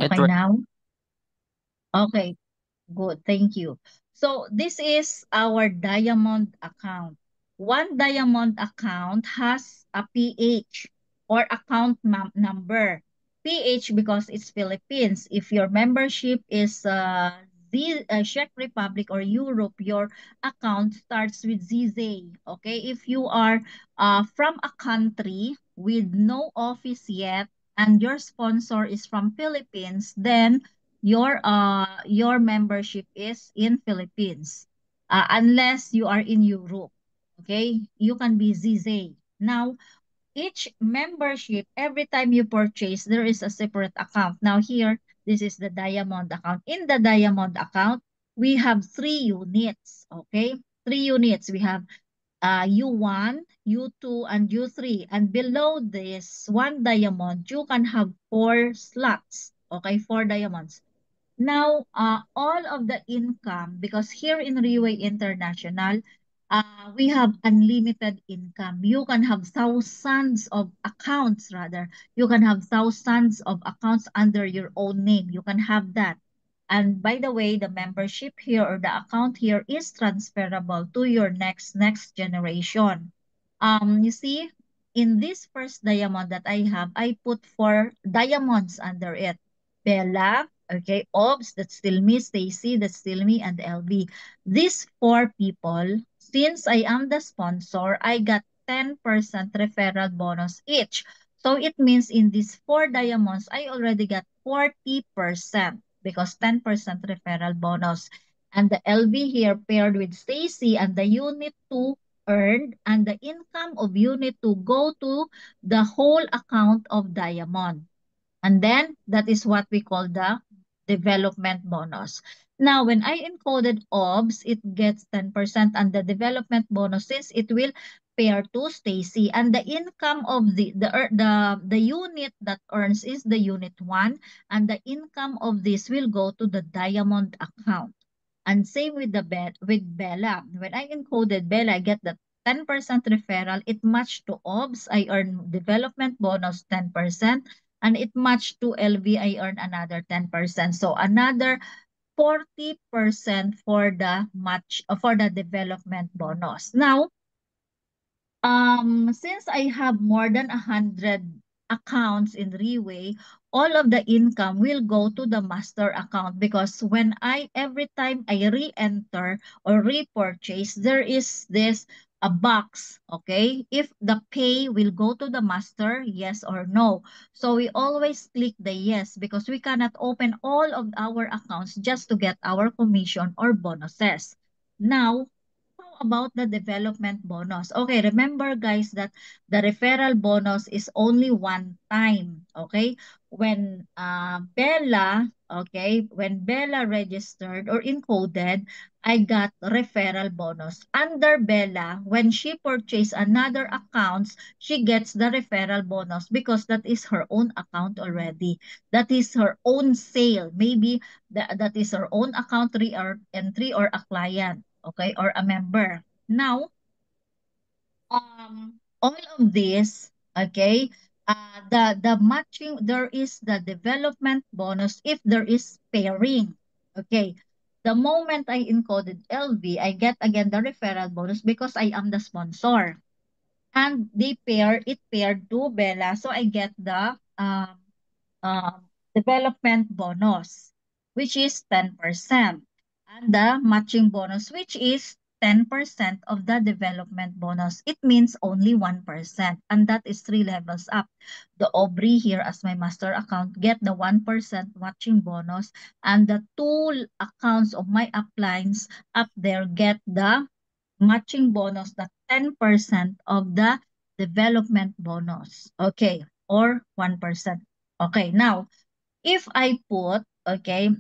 Okay Right. now? Okay, good. Thank you. So this is our diamond account. One diamond account has a PH or account number. PH because it's Philippines. If your membership is the Czech Republic or Europe, your account starts with ZZ. Okay, if you are from a country with no office yet and your sponsor is from Philippines, then your membership is in Philippines. Unless you are in Europe, okay, you can be ZZ. Now each membership, every time you purchase, there is a separate account. Now here, this is the diamond account. In the diamond account, we have 3 units, okay, 3 units. We have U1, U2, and U3. And below this one diamond, you can have 4 slots. Okay, 4 diamonds. Now, all of the income, because here in Riway International, we have unlimited income. You can have thousands of accounts, rather. You can have thousands of accounts under your own name. You can have that. And by the way, the membership here or the account here is transferable to your next generation. You see, in this first diamond that I have, I put 4 diamonds under it. Bella, okay, Obs, that's still me, Stacy, that's still me, and LB. These 4 people, since I am the sponsor, I got 10% referral bonus each. So it means in these 4 diamonds, I already got 40% because 10% referral bonus. And the LB here paired with Stacy and the unit 2 earned and the income of unit 2 go to the whole account of Diamond. And then that is what we call the development bonus. Now, when I encoded OBS, it gets 10% and the development bonus since it will pair to Stacy. And the income of the unit that earns is the unit 1 and the income of this will go to the diamond account. And same with with Bella. When I encoded Bella, I get the 10% referral. It matched to OBS. I earn development bonus 10%. And it matched to LV. I earn another 10%. So another 40% for the match for the development bonus. Now, since I have more than 100 accounts in Reway, all of the income will go to the master account because every time I re-enter or repurchase, there is this a box, okay? If the pay will go to the master, yes or no. So we always click the yes because we cannot open all of our accounts just to get our commission or bonuses. Now, how about the development bonus? Okay, remember guys that the referral bonus is only one time. Okay, when Bella registered or encoded, I got referral bonus. Under Bella, when she purchased another accounts, she gets the referral bonus because that is her own account already. That is her own sale. Maybe that is her own account entry or a client, okay, or a member. Now, all of this, okay, the matching, there is the development bonus if there is pairing, okay. The moment I encoded LV, I get again the referral bonus because I am the sponsor. And it paired to Bella, so I get the development bonus, which is 10%, and the matching bonus, which is 10% of the development bonus. It means only 1%, and that is 3 levels up. The Aubrey here as my master account get the 1% matching bonus, and the 2 accounts of my uplines up there get the matching bonus, the 10% of the development bonus. Okay, or 1%. Okay, now if I put, okay,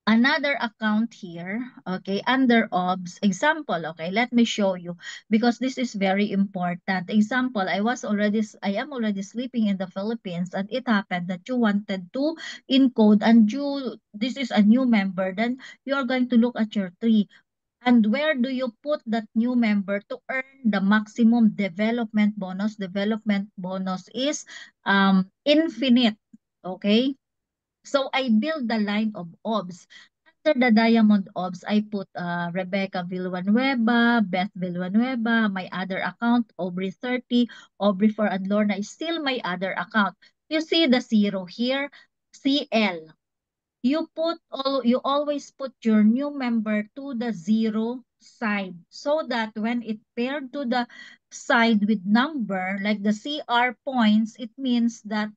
another account here, okay, under OBS, example, okay, let me show you because this is very important. Example, I am already sleeping in the Philippines and it happened that you wanted to encode and this is a new member, then you are going to look at your tree. And where do you put that new member to earn the maximum development bonus? Development bonus is infinite. Okay? So I build the line of OBS. After the Diamond OBS, I put Rebecca Villanueva, Beth Villanueva, my other account, Aubrey 30, Aubrey 4, and Lorna is still my other account. You see the zero here, CL. You always put your new member to the zero side so that when it paired to the side with number like the CR points, it means that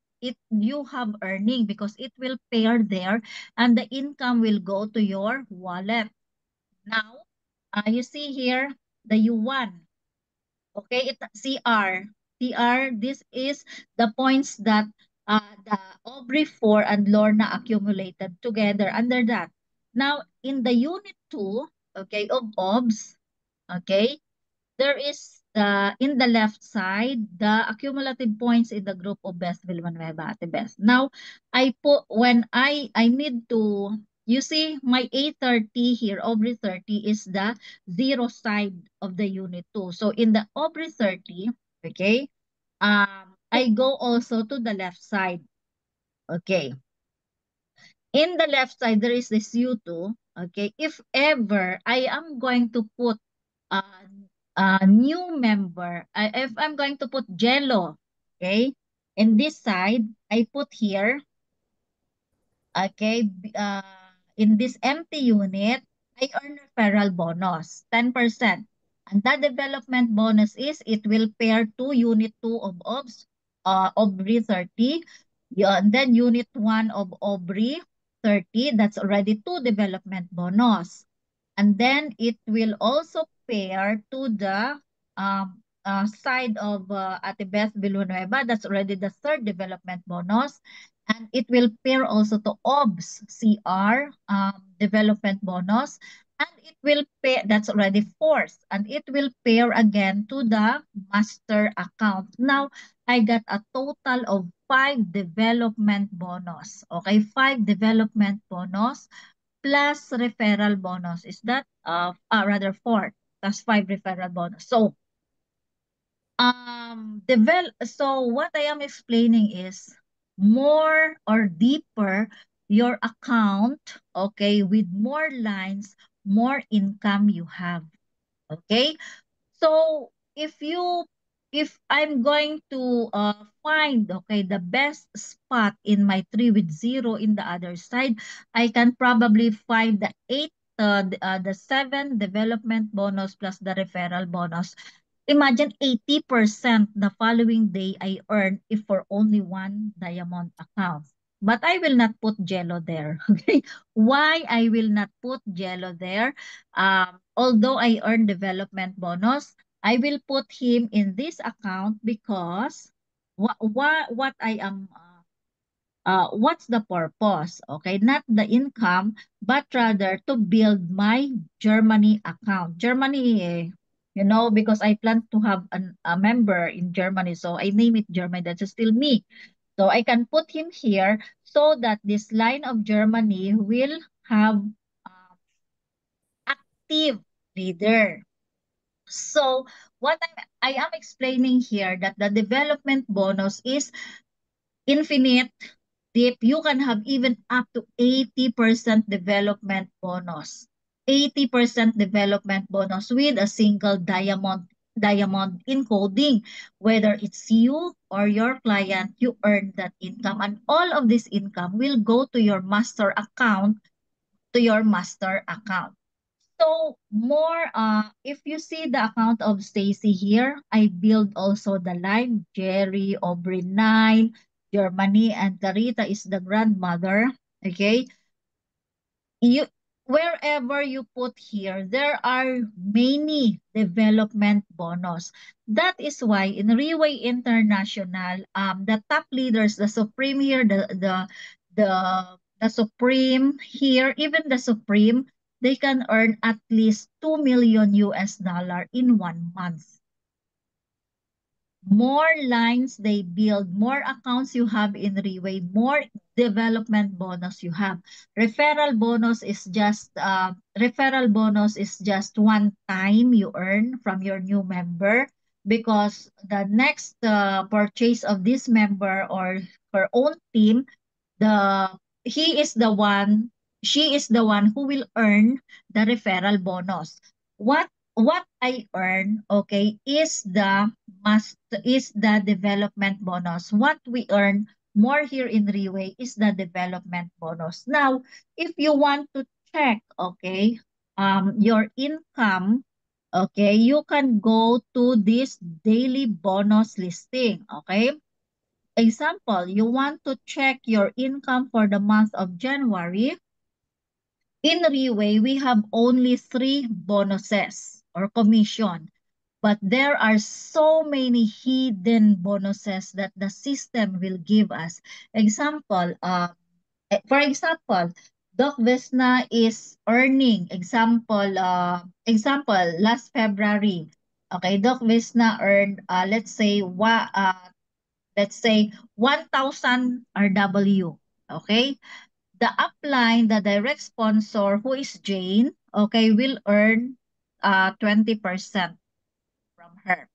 you have earning because it will pair there and the income will go to your wallet. Now, you see here the U1. Okay, CR, this is the points that the Aubrey 4 and Lorna accumulated together under that. Now, in the unit 2, okay, of OBS, okay, there is in the left side the accumulative points in the group of Best Villanueva Ate Best. Now I put when I need to, you see my A30 here, Aubrey 30 is the zero side of the unit 2. So in the Aubrey 30, okay, I go also to the left side. Okay. In the left side, there is this U2. Okay. If ever I am going to put a, a new member, if I'm going to put Jello, okay, in this side, I put here, okay, in this empty unit, I earn referral bonus, 10%. And that development bonus is it will pair to unit 2 of OBS, Aubrey 30. Yeah, and then unit 1 of Aubrey 30, that's already 2 development bonus. And then it will also pair to the side of Ate Beth Villanueva. That's already the third development bonus. And it will pair also to OBS CR development bonus. And it will pair, that's already fourth. And it will pair again to the master account. Now, I got a total of 5 development bonus. Okay, 5 development bonus plus referral bonus. Is that rather 4 plus 5 referral bonus. So so what I am explaining is more or deeper your account, okay, with more lines, more income you have. Okay, so if I'm going to find, okay, the best spot in my tree with zero in the other side, I can probably find the 7 development bonus plus the referral bonus. Imagine 80% the following day I earn if for only one diamond account. But I will not put Jello there. Okay. Why I will not put Jello there? Although I earn development bonus, I will put him in this account because what I am what's the purpose? Okay, not the income, but rather to build my Germany account. Germany, because I plan to have a member in Germany, so I name it Germany. That's still me. So I can put him here so that this line of Germany will have active leader. So what I am explaining here that the development bonus is infinite deep. You can have even up to 80% development bonus. 80% development bonus with a single diamond encoding. Whether it's you or your client, you earn that income. And all of this income will go to your master account, So more, if you see the account of Stacy here, I build also the line Jerry, Aubrey 9, Germany, and Carita is the grandmother. Okay, you wherever you put here, there are many development bonus. That is why in Reway International, the top leaders, the supreme here, the supreme here, even the supreme, they can earn at least 2 million US dollar in 1 month. More lines they build, more accounts you have in Reway, more development bonus you have. Referral bonus is just one time you earn from your new member because the next purchase of this member or her own team, the he is the one, she is the one who will earn the referral bonus. What I earn, okay, is the development bonus. What we earn more here in Riway is the development bonus. Now, if you want to check, okay, your income, okay, you can go to this daily bonus listing, okay? Example, you want to check your income for the month of January. In Reway, we have only three bonuses or commission, but there are so many hidden bonuses that the system will give us. Example, for example, Doc Vesna is earning, example, last February, okay, Doc Vesna earned, let's say 1,000 RW. Okay? The upline, the direct sponsor, who is Jane, okay, will earn 20% from her.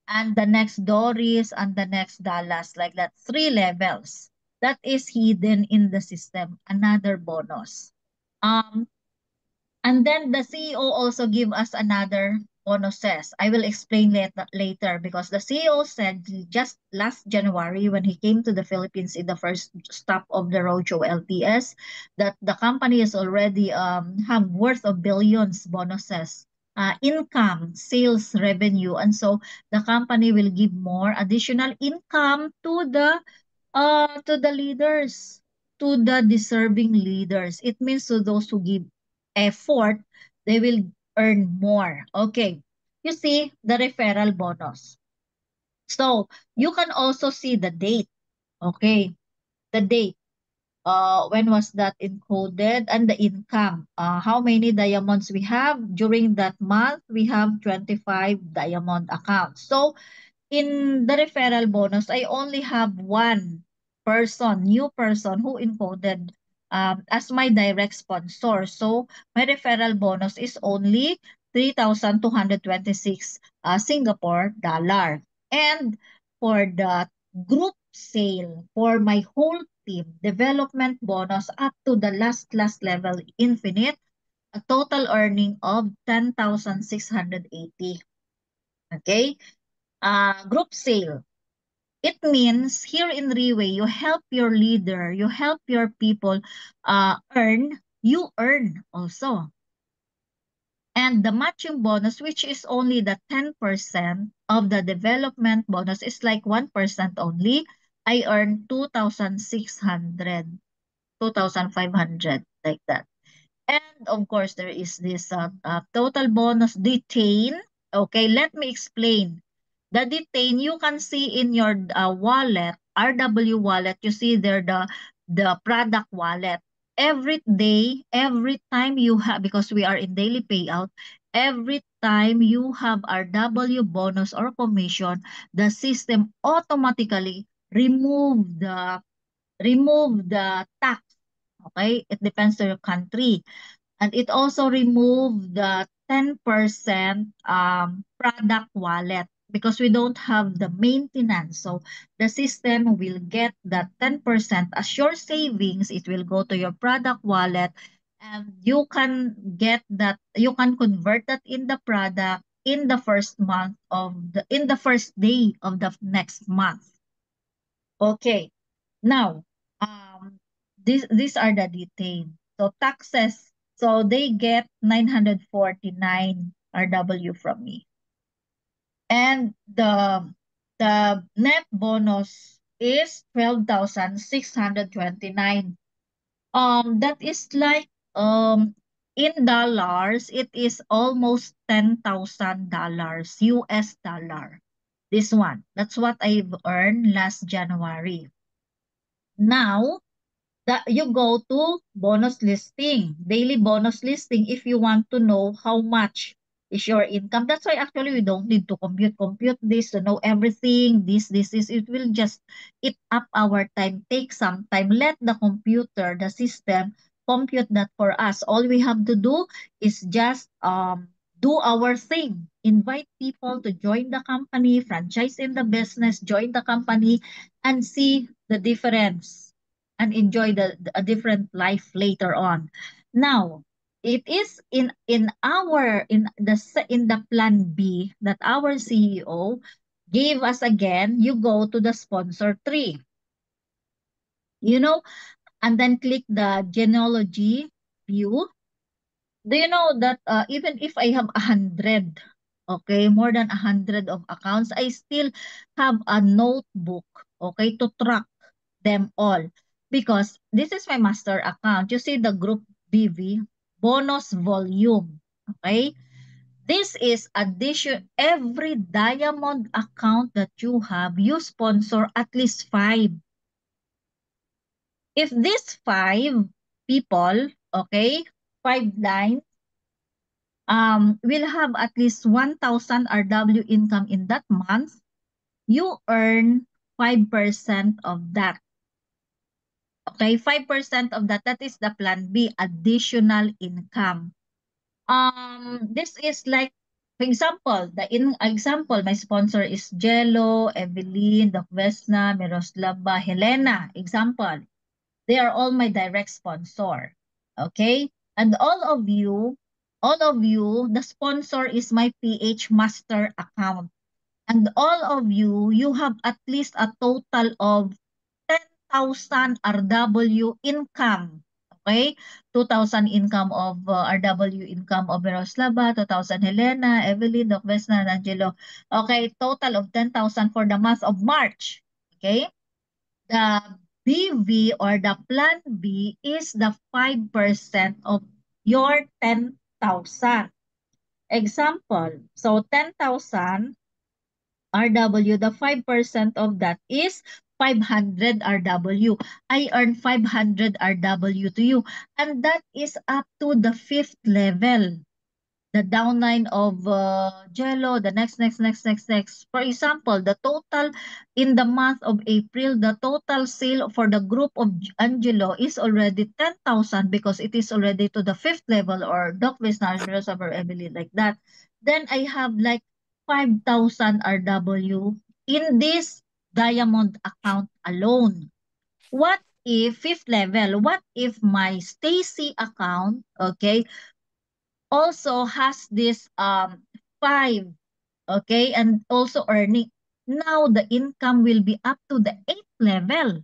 And the next Doris and the next Dallas, like that, three levels. That is hidden in the system, another bonus. Um, And then the CEO also give us another bonuses. I will explain later because the CEO said just last January when he came to the Philippines in the first stop of the Roadshow LTS that the company is already have worth of billions bonuses, income, sales revenue, and so the company will give more additional income to the leaders, to the deserving leaders. It means to those who give effort, they will earn more. Okay. You see the referral bonus. So you can also see the date. Okay. The date. When was that encoded and the income. How many diamonds we have during that month? We have 25 diamond accounts. So in the referral bonus, I only have one person, new person who encoded as my direct sponsor. So my referral bonus is only 3,226 Singapore dollar. And for the group sale, for my whole team, development bonus up to the last level infinite, a total earning of 10,680. Okay? Group sale. It means here in Reway, you help your leader, you help your people earn, you earn also. And the matching bonus, which is only the 10% of the development bonus, is like 1% only. I earn 2,600, 2,500, like that. And of course, there is this total bonus detain. Okay, let me explain. The detain you can see in your wallet, RW wallet, you see there the product wallet. Every day, every time you have, because we are in daily payout, every time you have RW bonus or commission, the system automatically remove the tax. Okay, it depends on your country. And it also removed the 10% product wallet because we don't have the maintenance. So the system will get that 10% as your savings. It will go to your product wallet and you can get that, you can convert that in the product in the in the first day of the next month. Okay. Now, these are the details. So taxes, so they get 949 RW from me. And the net bonus is 12,629. That is like in dollars, it is almost $10,000 US dollar. This one. That's what I've earned last January. Now, that you go to bonus listing, daily bonus listing if you want to know how much is your income. That's why actually we don't need to compute this to know everything. This is it will just eat up our time, take some time. Let the computer, the system compute that for us. All we have to do is just do our thing. Invite people to join the company, franchise in the business, join the company, and see the difference and enjoy a different life later on. Now, it is in the plan B that our CEO gave us again. You go to the sponsor tree, you know, and then click the genealogy view. Do you know that even if I have 100, okay, more than 100 of accounts, I still have a notebook, okay, to track them all because this is my master account. You see the group BV bonus volume, okay? This is addition every diamond account that you have, you sponsor at least five. If these five people, okay, five lines will have at least 1,000 RW income in that month, you earn 5% of that. Okay, 5% of that, that is the plan B, additional income. This is like, for example, my sponsor is Jello, Evelyn, Doc Vesna, Miroslava, Helena, example. They are all my direct sponsor. Okay? And all of you, the sponsor is my PH master account. And all of you, you have at least a total of 10,000 RW income. Okay? 2,000 income of RW income of Miroslava, 2,000 Helena, Evelyn, Doc Vesna, and Angelo. Okay, total of 10,000 for the month of March. Okay? The BV or the plan B is the 5% of your 10,000. Example, so 10,000 RW, the 5% of that is 500 RW. I earn 500 RW to you. And that is up to the fifth level. The downline of Jello, the next. For example, the total in the month of April, the total sale for the group of Angelo is already 10,000 because it is already to the fifth level or Doc Visnar, or Emily, like that. Then I have like 5,000 RW in this diamond account alone. What if fifth level? What if my Stacy account, okay, also has this five, okay, and also earning. Now the income will be up to the eighth level.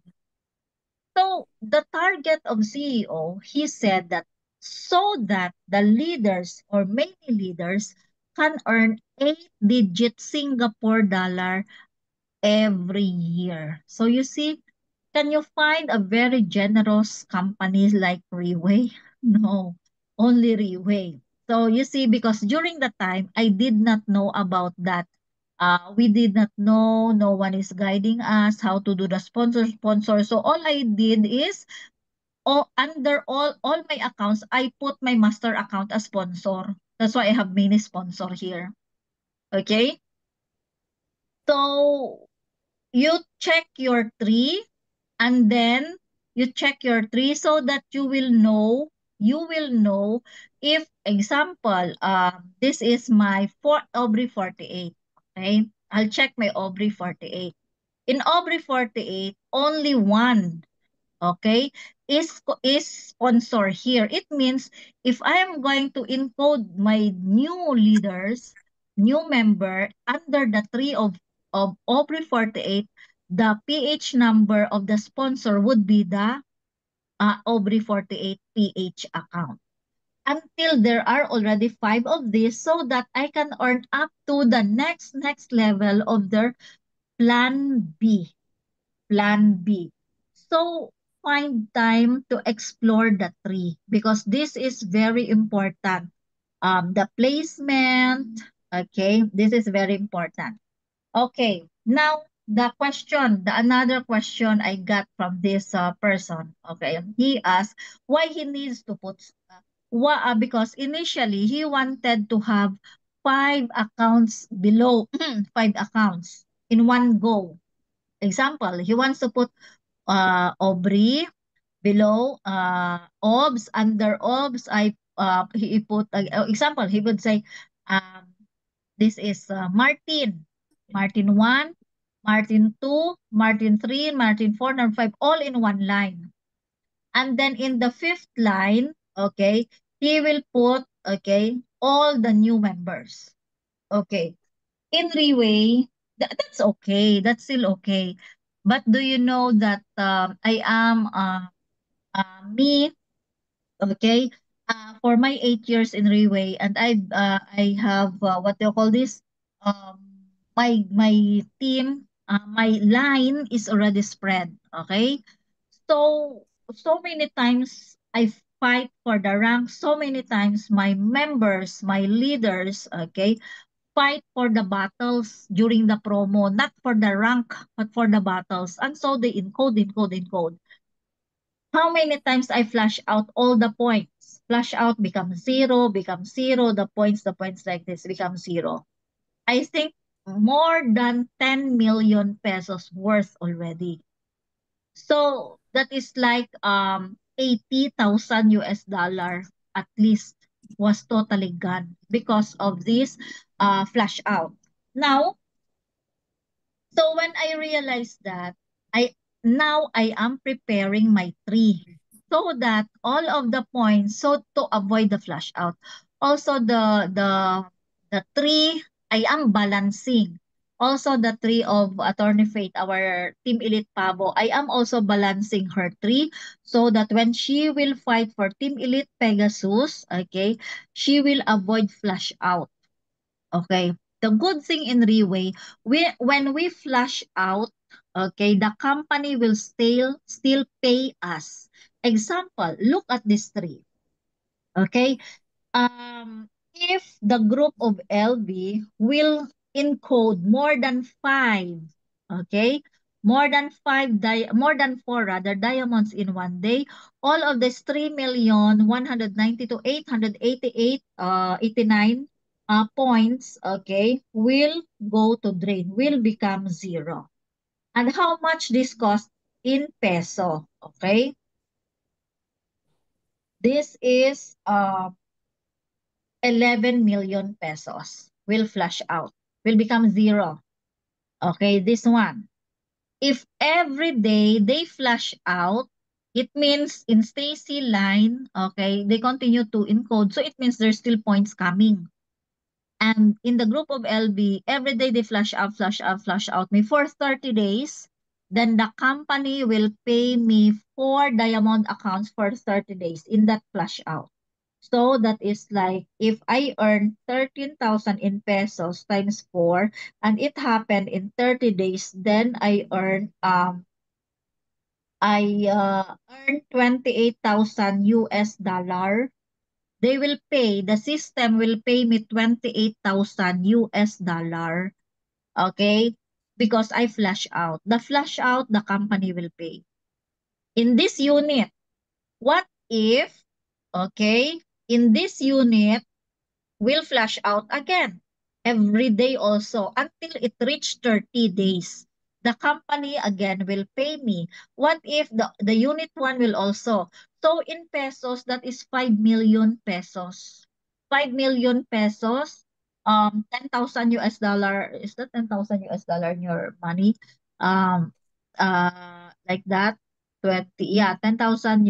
So the target of CEO, he said that so that the leaders or many leaders can earn 8-digit Singapore dollar every year. So you see, can you find a very generous company like Reway? No, only Reway. So you see, because during the time, I did not know about that. We did not know, no one is guiding us how to do the sponsor. So all I did is, under all my accounts, I put my master account as sponsor. That's why I have many sponsor here. Okay? So you check your tree and then you check your tree so that you will know if example this is my Aubrey 48. Okay, I'll check my Aubrey 48. In Aubrey 48 only one, okay, is sponsor here. It means if I am going to encode my new leaders, new member under the tree of Aubrey 48, the PH number of the sponsor would be the Aubrey 48 PH account. Until there are already five of these so that I can earn up to the next level of their plan B. Plan B. So find time to explore the tree because this is very important. The placement, okay, this is very important. Okay, now another question I got from this person. Okay, he asked why he needs to put because initially he wanted to have five accounts below five accounts in one go. Example, he wants to put Aubrey below OBS, under OBS he put example, he would say um, this is Martin 1, Martin 2, Martin 3, Martin 4, and 5, all in one line. And then in the fifth line, okay, he will put, okay, all the new members. Okay. In Reway, that's okay. That's still okay. But do you know that I am me, okay, for my 8 years in Reway, and I have what do you call this? Um, my team, my line is already spread. Okay, so so many times I fight for the rank. So many times my members, my leaders, okay, fight for the battles during the promo, not for the rank, but for the battles. And so they encode, encode, encode. How many times I flash out all the points? Flash out become zero, the points like this become zero. I think more than 10 million pesos worth already. So that is like 80,000 US dollar at least was totally gone because of this flash out. Now, so when I realized that, I now I am preparing my tree so that all of the points, so to avoid the flush out. Also the tree I am balancing. Also the tree of Attorney Faith, our Team Elite Pavo, I am also balancing her tree so that when she will fight for Team Elite Pegasus, okay, she will avoid flush out. Okay. The good thing in Reway, when we flush out, okay, the company will still pay us. Example, look at this tree. Okay. If the group of LB will encode more than five, okay, more than four rather diamonds in one day, all of this 3,190 to 888 89 points, okay, will go to drain, will become zero. And how much this cost in peso? Okay, this is 11 million pesos will flush out, will become zero. Okay, this one. If every day they flush out, it means in Stacy line, okay, they continue to encode. So it means there's still points coming. And in the group of LB, every day they flush out me for 30 days. Then the company will pay me 4 diamond accounts for 30 days in that flush out. So that is like if I earn 13,000 in pesos times 4 and it happened in 30 days, then I earn 28,000 US dollar. They will pay, the system will pay me 28,000 US dollar, okay? Because I flash out. The flash out, the company will pay. In this unit, what if, okay, in this unit, will flash out again every day also until it reach 30 days. The company again will pay me. What if the unit one will also? So in pesos, that is 5 million pesos. 5 million pesos, 10,000 US dollar. Is that 10,000 US dollar in your money? Um, like that. 20, yeah, 10,000,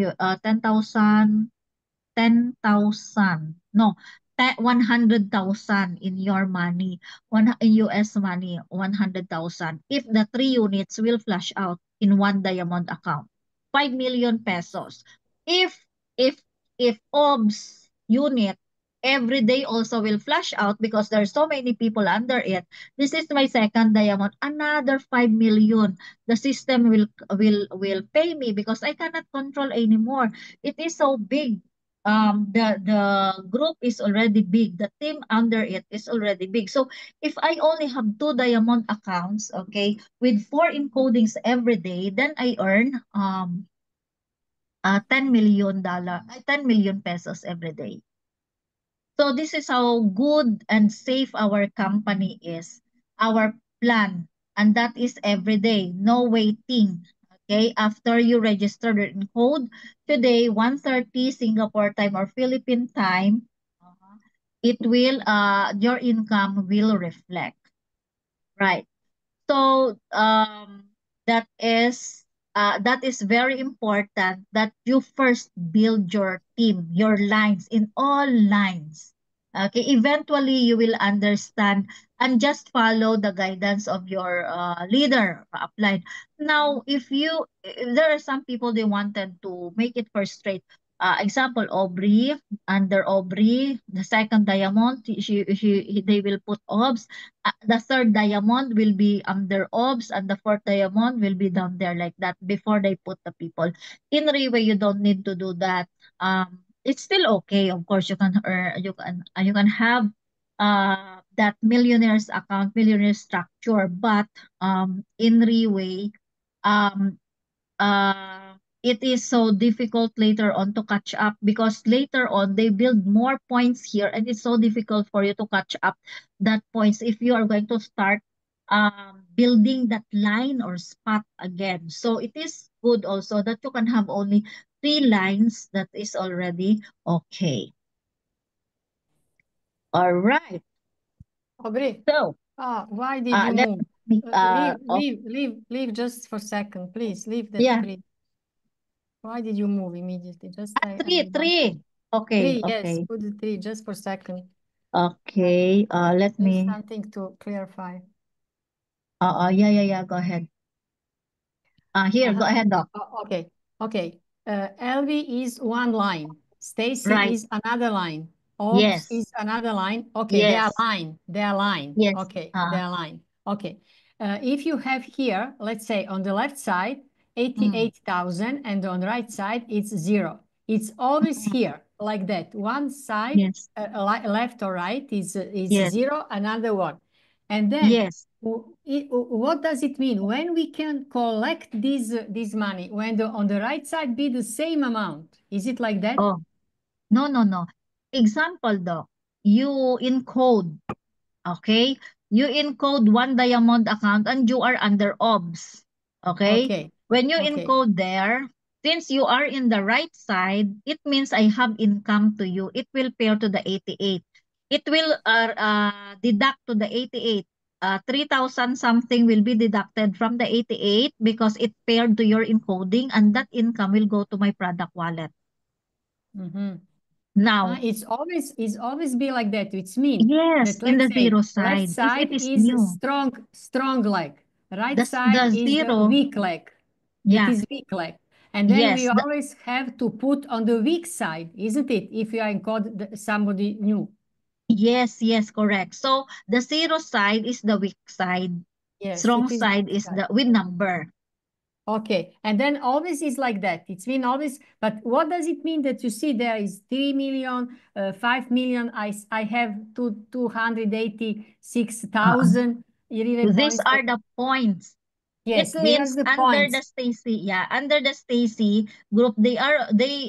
10,000, no, 100,000 in your money, one in US money, 100,000. If the 3 units will flush out in one diamond account, 5 million pesos. If if if OBS unit every day also will flush out because there's so many people under it. This is my second diamond, another 5 million. The system will pay me because I cannot control anymore. It is so big. The group is already big, the team under it is already big. So if I only have 2 diamond accounts, okay, with 4 encodings every day, then I earn 10 million pesos every day. So this is how good and safe our company is, our plan, and that is every day, no waiting. Okay, after you register in code today, 1:30 Singapore time or Philippine time, it will your income will reflect. Right. So that is that is very important that you first build your team, your lines in all lines. Okay, eventually you will understand and just follow the guidance of your leader applied. Now, if there are some people they wanted to make it first straight. Example, Aubrey, under Aubrey, the second diamond, they will put OBS. The third diamond will be under OBS and the fourth diamond will be down there like that before they put the people. In Riway, you don't need to do that. It's still okay. Of course, you can earn, you can have that millionaires account, millionaire structure, but in Riway, um, it is so difficult later on to catch up because later on they build more points here and it's so difficult for you to catch up that points if you are going to start building that line or spot again. So it is good also that you can have only 3 lines. That is already okay. All right. Aubrey, So why did you let move? me Leave just for a second, please. Leave that yeah, three. Why did you move immediately? Just I three, want three. Okay, three. Yes, okay. put the three just for a second. Uh, Okay. Let there's me something to clarify. yeah, yeah, yeah. Go ahead. Here, go Uh-huh. ahead, Doc. Okay, okay. LV is one line. Stacy Right. is another line. Ops Yes. is another line. Okay, they are Yes. line. They are line. Yes. Okay, they are line. Okay. If you have here, let's say on the left side, Mm, 88,000 and on the right side, it's zero. It's always mm, here like that. One side, yes. left or right is Yes. zero, another one. And then Yes. what does it mean when we can collect this money when on the right side be the same amount? Is it like that? Oh, no, no, no. Example, Doc. You encode, okay? You encode one diamond account and you are under OBS, okay? Okay, When you okay. encode there, since you are in the right side, it means I have income to you. It will pair to the 88. It will deduct to the 88. 3,000 something will be deducted from the 88 because it paired to your encoding and that income will go to my product wallet. Mm-hmm. Now, It's always be like that. It's mean yes, that in let's the say zero left side, if it side is is new, strong leg, right side the is the zero, weak leg. It yeah, is weak leg. And then we yes, always have to put on the weak side, isn't it? If you are encode somebody new. yes, yes, correct. So the zero side is the weak side. Yes, Strong it is the side weak is side. the with number. Okay, and then always is like that. It's mean always, but what does it mean that you see there is 3 million, 5 million, I have Uh-uh. 286,000 Iridium These points. are the points. It Yes, they are means the under points. the Stacy, yeah, under the Stacy group, they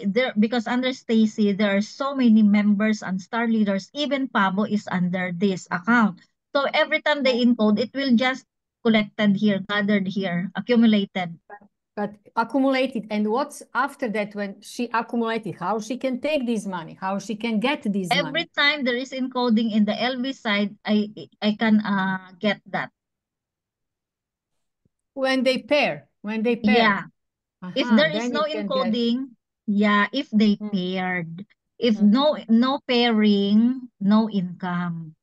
there because under Stacy there are so many members and star leaders. Even Pabo is under this account. So every time they encode, it will just collected here, gathered here, accumulated. But accumulated. And what's after that when she accumulated? How she can take this money? How she can get this Every money? time there is encoding in the LV side, I can get that. When they pair, when they pair. Yeah. If there is Then you no can get. encoding, yeah, if they Mm, paired. If mhm. no pairing, no income.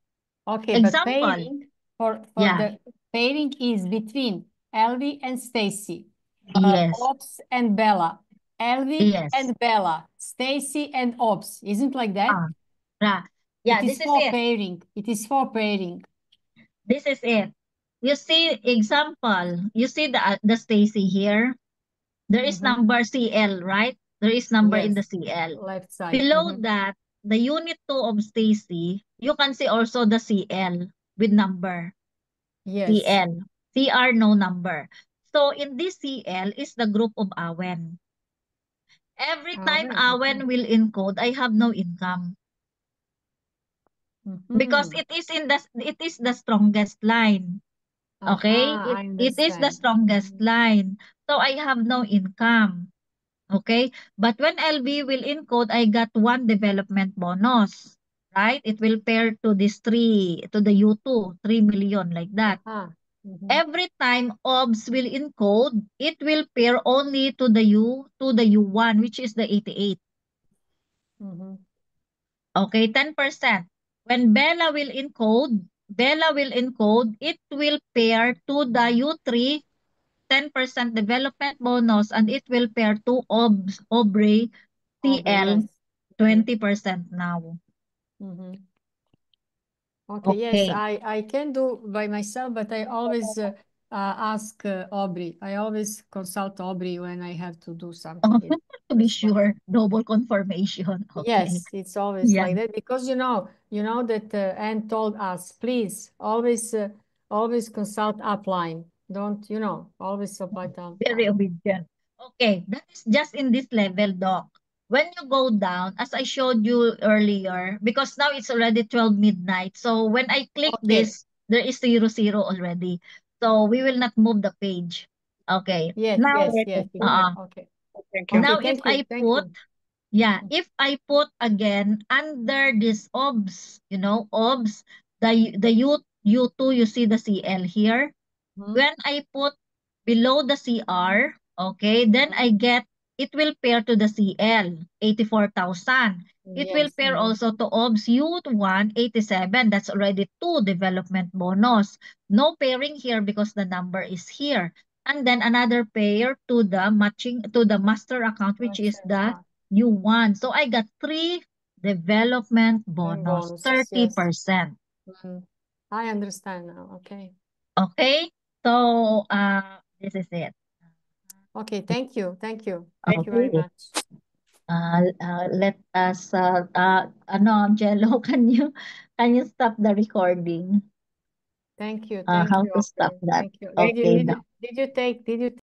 Okay, but Example, pairing for yeah, the pairing is between Elvi and Stacy, yes, Ops and Bella, Elvi yes. and Bella, Stacy and Ops. Isn't like that? Ah, ra. It Yeah, is this is for it. pairing. It is for pairing. This is it. You see, example, you see the Stacy here. There is Mm-hmm. number CL, right? There is number in Yes, the CL. left side. Below Mm-hmm. that, the unit 2 of Stacy, you can see also the CL with number. Yes. CL. CR, no number. So in this CL is the group of Awen. Every Ah, time well, okay. Awen will encode, I have no income because Mm-hmm. it is the strongest line. Okay? Aha, I It is the understand. strongest line. So I have no income. Okay? But when LV will encode, I got one development bonus. Right? It will pair to this 3, to the U2, 3 million like that. Aha. Mhm. Every time OBS will encode, it will pair only to the U1, which is the 88. Mhm. Okay, 10%. When Bella will encode, it will pair to the U3, 10% development bonus, and it will pair to Aubrey Aubrey, TL, yes. Mhm. 20% now. Mhm. Okay, yes, Okay. I can do by myself, but I always ask Aubrey. I always consult Aubrey when I have to do something in To be this one. sure, double confirmation. Okay. Yes, it's always Yeah. like that because you know that Anne told us, please always consult upline. Don't, always supply Very upline. obedient. Okay, that is just in this level, Doc. When you go down, as I showed you earlier, because now it's already 12 midnight. So when I click Okay. this, there is 00 already. So we will not move the page. Okay. Yes, Now, yes, yes. It's fine. Okay. Thank you. Okay, now if thank you. I Thank put, you. yeah, if I put again under this OBS, OBS, the U2, you see the CL here. Mhm. When I put below the CR, okay, then I get, it will pair to the CL, 84,000. It will Yes. pair also to OBS U1, 87. That's already two development bonus. No pairing here because the number is here. And then another pair to the matching, to the master account, which is Gotcha. the U1. So I got three development And bonus, bonuses, yes. 30%. Mhm. I understand now. Okay. Okay? So, this is it. Okay, thank you. Thank you. Thank you very Okay. much. Let us, Jello, can you stop the recording? Thank you. Thank How you, to stop Aubrey. that? Thank you. Okay, Did you take